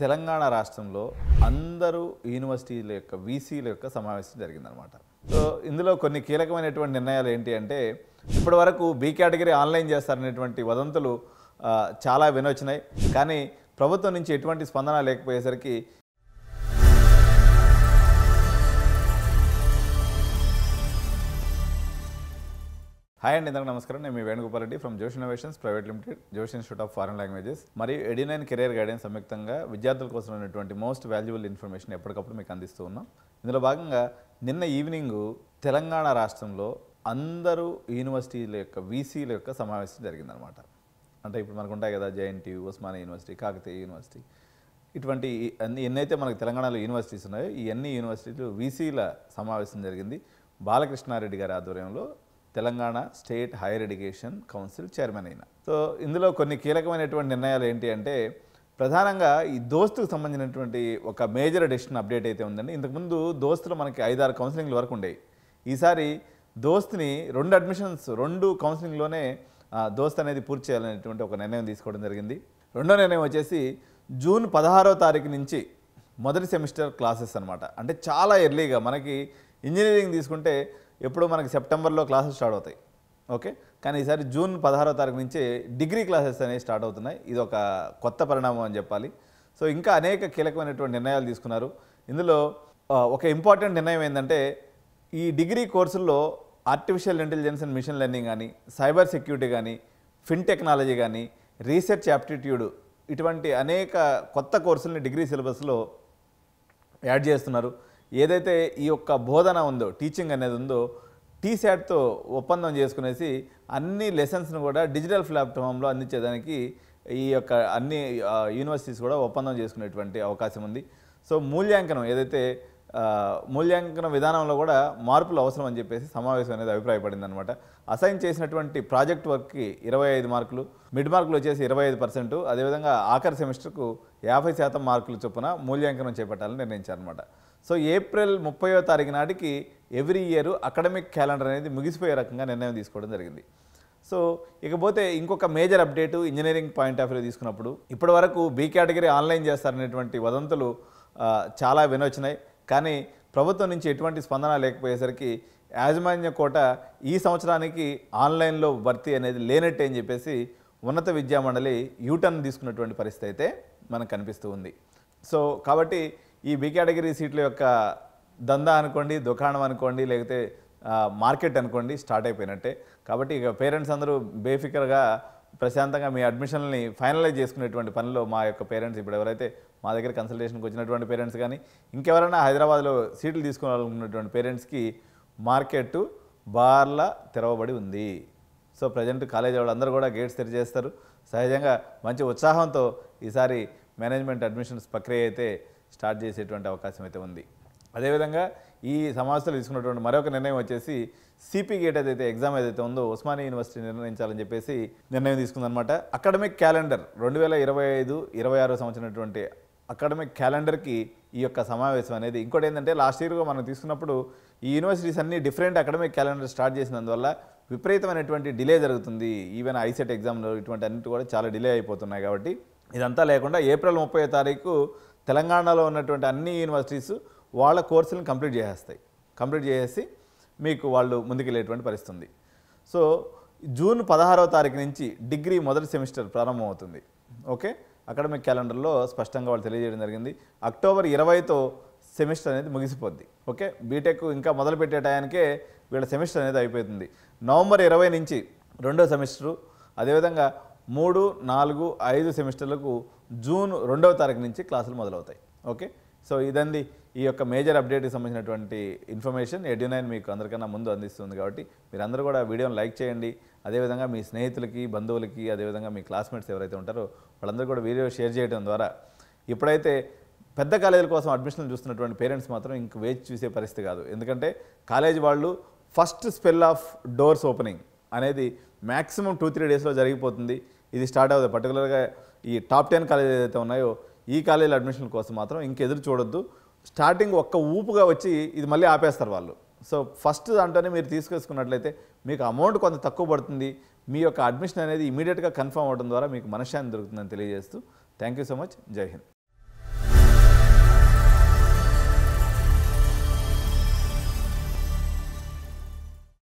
తెలంగాణ రాష్ట్రంలో అందరూ యూనివర్సిటీల యొక్క వీసీల యొక్క సమావేశం జరిగిందనమాట. సో ఇందులో కొన్ని కీలకమైనటువంటి నిర్ణయాలు ఏంటి అంటే, ఇప్పటివరకు బి కేటగిరీ ఆన్లైన్ చేస్తారనేటువంటి వదంతులు చాలా వినొచ్చినాయి. కానీ ప్రభుత్వం నుంచి ఎటువంటి స్పందన లేకపోయేసరికి హాయ్ అండి, అందరికీ నమస్కారం. నేను మీ వేణుగోపాల్ రెడ్డి ఫ్రమ్ జోష్ ఇన్నోవేషన్స్ ప్రైవేట్ లిమిటెడ్, జోష్ ఇన్స్టిట్యూట్ ఆఫ్ ఫారెన్ లాంగ్వేజెస్ మరియు ఎడినైన్ కెరీర్ గైడెన్స్ సంయుక్తంగా విద్యార్థుల కోసం ఉన్నటువంటి మోస్ట్ వాల్యుబుల్ ఇన్ఫర్మేషన్ ఎప్పటికప్పుడు మీకు అందిస్తూ ఉన్నాం. ఇందులో భాగంగా నిన్న ఈవినింగ్ తెలంగాణ రాష్ట్రంలో అందరూ యూనివర్సిటీల యొక్క వీసీల యొక్క సమావేశం జరిగిందనమాట. అంటే ఇప్పుడు మనకు ఉంటాయి కదా, JNTU, Osmania university, Kakatiya university, ఇటువంటి ఎన్నైతే మనకు తెలంగాణలో యూనివర్సిటీస్ ఉన్నాయో ఈ అన్ని యూనివర్సిటీలు వీసీల సమావేశం జరిగింది. బాలకృష్ణారెడ్డి గారి ఆధ్వర్యంలో Telangana state higher education council chairman అయిన. సో ఇందులో కొన్ని కీలకమైనటువంటి నిర్ణయాలు ఏంటి అంటే, ప్రధానంగా ఈ దోస్తుకు సంబంధించినటువంటి ఒక మేజర్ డెసిషన్ అప్డేట్ అయితే ఉందండి. ఇంతకుముందు దోస్తులు మనకి 5-6 కౌన్సిలింగ్ల వరకు ఉండేవి. ఈసారి దోస్తుని 2 అడ్మిషన్స్ 2 కౌన్సిలింగ్లోనే దోస్త్ అనేది పూర్తి చేయాలనేటువంటి ఒక నిర్ణయం తీసుకోవడం జరిగింది. రెండో నిర్ణయం వచ్చేసి జూన్ 16వ తారీఖు నుంచి మొదటి సెమిస్టర్ క్లాసెస్ అనమాట. అంటే చాలా ఎర్లీగా, మనకి ఇంజనీరింగ్ తీసుకుంటే ఎప్పుడు మనకి సెప్టెంబర్లో క్లాసెస్ స్టార్ట్ అవుతాయి, ఓకే. కానీ ఈసారి జూన్ 16వ తారీఖు నుంచి డిగ్రీ క్లాసెస్ అనేవి స్టార్ట్ అవుతున్నాయి. ఇది ఒక కొత్త పరిణామం అని చెప్పాలి. సో ఇంకా అనేక కీలకమైనటువంటి నిర్ణయాలు తీసుకున్నారు. ఇందులో ఒక ఇంపార్టెంట్ నిర్ణయం ఏంటంటే, ఈ డిగ్రీ కోర్సుల్లో artificial intelligence and machine learning కానీ, సైబర్ సెక్యూరిటీ కానీ, ఫిన్ టెక్నాలజీ కానీ, రీసెర్చ్ యాప్టిట్యూడ్, ఇటువంటి అనేక కొత్త కోర్సుల్ని డిగ్రీ సిలబస్లో యాడ్ చేస్తున్నారు. ఏదైతే ఈ యొక్క బోధన ఉందో, టీచింగ్ అనేది ఉందో, టీశాట్తో ఒప్పందం చేసుకునేసి అన్ని లెసన్స్ను కూడా డిజిటల్ ప్లాట్ఫామ్లో అందించేదానికి ఈ యొక్క అన్ని యూనివర్సిటీస్ కూడా ఒప్పందం చేసుకునేటువంటి అవకాశం ఉంది. సో మూల్యాంకనం ఏదైతే మూల్యాంకన విధానంలో కూడా మార్పులు అవసరం అని చెప్పేసి సమావేశం అనేది అభిప్రాయపడింది అనమాట. అసైన్ చేసినటువంటి ప్రాజెక్ట్ వర్క్కి 25 మార్కులు, మిడ్ మార్కులు వచ్చేసి 25%, అదేవిధంగా ఆఖరి సెమిస్టర్కు 50% మార్కులు చొప్పున మూల్యాంకనం చేపట్టాలని నిర్ణయించారనమాట. సో ఏప్రిల్ 30వ తారీఖు నాటికి ఎవ్రీ ఇయర్ అకాడమిక్ క్యాలెండర్ అనేది ముగిసిపోయే రకంగా నిర్ణయం తీసుకోవడం జరిగింది. సో ఇకపోతే ఇంకొక major update engineering point of view తీసుకున్నప్పుడు, ఇప్పటి వరకు బి కేటగిరీ ఆన్లైన్ చేస్తారనేటువంటి వదంతులు చాలా వినొచ్చినాయి. కానీ ప్రభుత్వం నుంచి ఎటువంటి స్పందన లేకపోయేసరికి యాజమాన్య కోట ఈ సంవత్సరానికి ఆన్లైన్లో భర్తీ అనేది లేనట్టే అని చెప్పేసి ఉన్నత విద్యా మండలి యూటర్న్ తీసుకున్నటువంటి పరిస్థితి అయితే మనకు కనిపిస్తూ ఉంది. సో కాబట్టి ఈ బి కేటగిరీ సీట్ల యొక్క దందా అనుకోండి, దుకాణం అనుకోండి, లేకపోతే మార్కెట్ అనుకోండి, స్టార్ట్ అయిపోయినట్టే. కాబట్టి ఇక పేరెంట్స్ అందరూ బేఫికర్గా ప్రశాంతంగా మీ అడ్మిషన్ని ఫైనలైజ్ చేసుకునేటువంటి పనిలో మా యొక్క పేరెంట్స్, ఇప్పుడు ఎవరైతే మా దగ్గర కన్సల్టేషన్కి వచ్చినటువంటి పేరెంట్స్ కానీ, ఇంకెవరైనా హైదరాబాద్లో సీట్లు తీసుకోవాలనుకున్నటువంటి పేరెంట్స్కి మార్కెట్ బార్లా తెరవబడి ఉంది. సో ప్రజెంట్ కాలేజీ వాళ్ళందరూ కూడా గేట్స్ తెరిచేస్తారు. సహజంగా మంచి ఉత్సాహంతో ఈసారి మేనేజ్మెంట్ అడ్మిషన్స్ ప్రక్రియ అయితే స్టార్ట్ చేసేటువంటి అవకాశం అయితే ఉంది. అదేవిధంగా ఈ సమావేశంలో తీసుకున్నటువంటి మరొక నిర్ణయం వచ్చేసి సిపి గేట్ ఏదైతే ఎగ్జామ్ ఏదైతే ఉందో ఉస్మానియా యూనివర్సిటీ నిర్ణయించాలని చెప్పేసి నిర్ణయం తీసుకుందనమాట. అకాడమిక్ క్యాలెండర్ 2025-26 సంవత్సరం అకాడమిక్ క్యాలెండర్కి ఈ యొక్క సమావేశం అనేది. ఇంకోటి ఏంటంటే, లాస్ట్ ఇయర్గా మనం తీసుకున్నప్పుడు ఈ యూనివర్సిటీస్ అన్ని డిఫరెంట్ అకాడమిక్ క్యాలెండర్ స్టార్ట్ చేసినందువల్ల విపరీతమైనటువంటి డిలే జరుగుతుంది. ఈవెన్ ఐసెట్ ఎగ్జామ్లో ఇటువంటి అన్నిటి కూడా చాలా డిలే అయిపోతున్నాయి. కాబట్టి ఇదంతా లేకుండా ఏప్రిల్ 30వ తారీఖు తెలంగాణలో ఉన్నటువంటి అన్ని యూనివర్సిటీస్ వాళ్ళ కోర్సులను కంప్లీట్ చేసేసి మీకు వాళ్ళు ముందుకెళ్ళేటువంటి పరిస్థితి ఉంది. సో జూన్ 16వ తారీఖు నుంచి డిగ్రీ మొదటి సెమిస్టర్ ప్రారంభమవుతుంది, ఓకే. అకాడమిక్ క్యాలెండర్లో స్పష్టంగా వాళ్ళు తెలియజేయడం జరిగింది. అక్టోబర్ 20తో సెమిస్టర్ అనేది ముగిసిపోద్ది, ఓకే. బీటెక్ ఇంకా మొదలుపెట్టే టయానికే వీళ్ళ సెమిస్టర్ అనేది అయిపోతుంది. నవంబర్ 20 నుంచి రెండో సెమిస్టరు, అదేవిధంగా 3, 4, 5 సెమిస్టర్లకు జూన్ 2వ తారీఖు నుంచి క్లాసులు మొదలవుతాయి, ఓకే. సో ఇదండి ఈ యొక్క మేజర్ అప్డేట్కి సంబంధించినటువంటి ఇన్ఫర్మేషన్. ఎడ్యునైన్ మీకు అందరికన్నా ముందు అందిస్తుంది. కాబట్టి మీరందరూ కూడా వీడియోని లైక్ చేయండి. అదేవిధంగా మీ స్నేహితులకి, బంధువులకి, అదేవిధంగా మీ క్లాస్మేట్స్ ఎవరైతే ఉంటారో వాళ్ళందరూ కూడా వీడియో షేర్ చేయడం ద్వారా ఇప్పుడైతే పెద్ద కాలేజీల కోసం అడ్మిషన్లు చూస్తున్నటువంటి పేరెంట్స్ మాత్రం ఇంక వేచి చూసే పరిస్థితి కాదు. ఎందుకంటే కాలేజీ వాళ్ళు first spell of doors opening అనేది మ్యాక్సిమం 2-3 డేస్లో జరిగిపోతుంది. ఇది స్టార్ట్ అవుతుంది. పర్టికులర్గా ఈ టాప్ 10 కాలేజీలు ఏదైతే ఉన్నాయో ఈ కాలేజీల అడ్మిషన్ల కోసం మాత్రం ఇంకెదురు చూడొద్దు. స్టార్టింగ్ ఒక్క ఊపుగా వచ్చి ఇది మళ్ళీ ఆపేస్తారు వాళ్ళు. సో ఫస్ట్ దాంట్లోనే మీరు తీసుకొచ్చుకున్నట్లయితే మీకు అమౌంట్ కొంత తక్కువ పడుతుంది. మీ యొక్క అడ్మిషన్ అనేది ఇమీడియట్గా కన్ఫర్మ్ అవ్వడం ద్వారా మీకు మనశ్శాంతి దొరుకుతుందని తెలియజేస్తూ థ్యాంక్ యూ సో మచ్. జై హింద్.